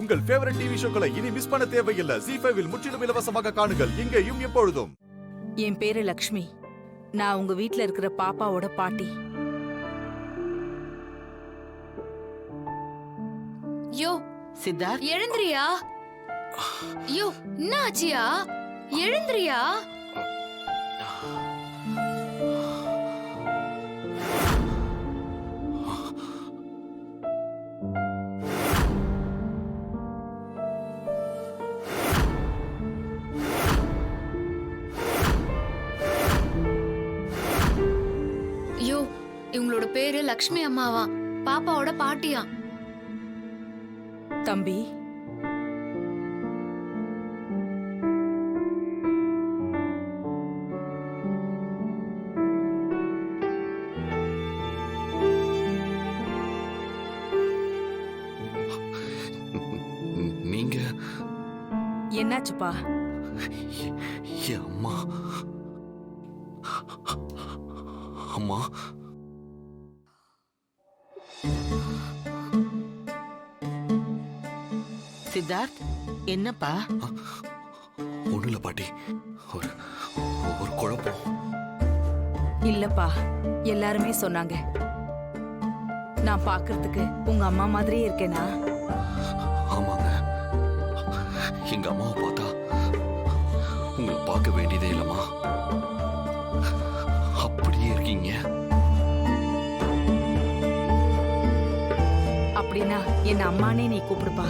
உங்கள் favourite TV ஷோக்களை இனி miss பண்ண தேவையில்லை. ZEE5 இல் முற்றிலும் இலவசமாக காணுங்கள். இங்கேயும் எப்பொழுதும். என் பேரு லக்ஷ்மி. நான் உங்க வீட்ல இருக்கிற பாப்பாவோட பாட்டி. யோ சித்தார்த், எழுந்திரியா? யோ என்ன ஆச்சியா? எழுந்திரியா? யோ இவங்களோட பேரு லக்ஷ்மி அம்மாவா, பாப்பாவோட பாட்டியா. தம்பி, நீங்க என்னாச்சுப்பா? என் அம்மா அம்மா சித்தார்த், என்னப்பா? ஒண்ணும் இல்ல பாட்டி, ஒரு ஒரு குழப்பம். இல்லப்பா, எல்லாருமே சொன்னாங்க. நான் பார்க்கிறதுக்கு உங்க அம்மா மாதிரியே இருக்கேனா? ஆமாங்க, எங்க அம்மாவை பார்த்தா உங்களை பார்க்க வேண்டியதே இல்லம்மா, அப்படியே இருக்கீங்க. அப்படின்னா என்ன அம்மானே நீ கூப்பிடுப்பா.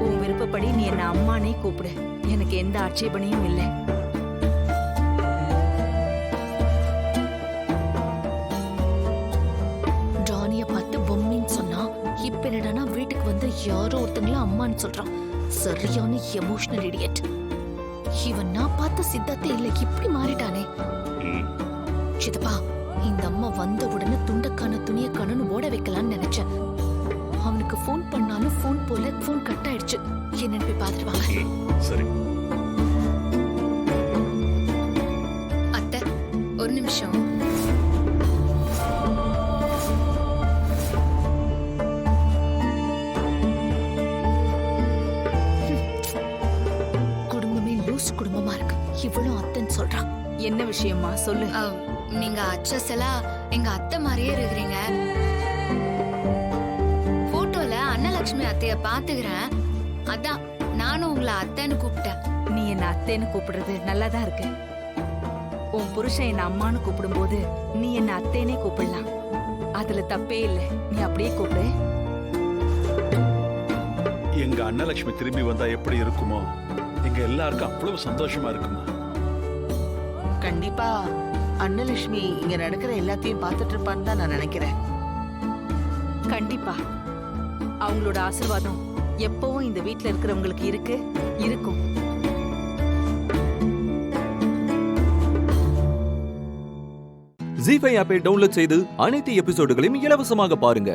உன் விருப்பப்படி நீ என்ன அம்மானே கூப்பிடு. எனக்கு எந்த ஆட்சேபனையும் இல்லை. ஜானிய பார்த்து பொம்மின்னு சொன்னா, இப்ப என்னடானா வீட்டுக்கு வந்து யாரோ ஒருத்தங்கள அம்மான்னு சொல்றான். சரியான எமோஷனல் இடியட். இவன் நான் பார்த்த சித்தார்த்தே இல்ல, இப்படி மாறிட்டானே. சித்தப்பா, இந்த அம்மா வந்த உடனே துண்டக்கான துணியக்கானு ஓட வைக்கலான்னு நினைச்சேன். அவனுக்கு போன் பண்ணாலும் போன் போல, போன் கட் ஆயிடுச்சு. என்னன்னு போய் பாத்துட்டு வாங்க. சரி. அத்தை, ஒரு நிமிஷம். குடும்பமே லூஸ் குடும்பமா இருக்கு. இவ்வளவு அத்தைன்னு சொல்றான். என்ன விஷயமா சொல்லு. நீங்க அச்சசலா எங்க அத்தை மாதிரியே இருக்கிறீங்க. போட்டோல அன்னலட்சுமி அத்தைய பாத்துக்கிறேன், அதான் நானும் உங்களை அத்தைன்னு கூப்பிட்டேன். நீ என்ன அத்தைன்னு கூப்பிடுறது நல்லாதான் இருக்கு. உன் புருஷன் என்ன அம்மான்னு கூப்பிடும்போது நீ என்ன அத்தைனே கூப்பிடலாம். அதுல தப்பே இல்லை. நீ அப்படியே கூப்பிடு. எங்க அன்னலட்சுமி திரும்பி வந்தா எப்படி இருக்குமோ, எங்க எல்லாருக்கும் அவ்வளவு சந்தோஷமா இருக்குமா. கண்டிப்பா அன்னலட்சுமி இங்க நடக்கிற எல்லாத்தையும் பார்த்துட்டு இருப்பான்னு தான் நான் நினைக்கிறேன். கண்டிப்பா அவங்களோட ஆசீர்வாதம் எப்பவும் இந்த வீட்ல இருக்கிறவங்களுக்கு இருக்கும். ZEE5 ஆப்பை டவுன்லோட் செய்து அனைத்து எபிசோடுகளையும் இலவசமாக பாருங்க.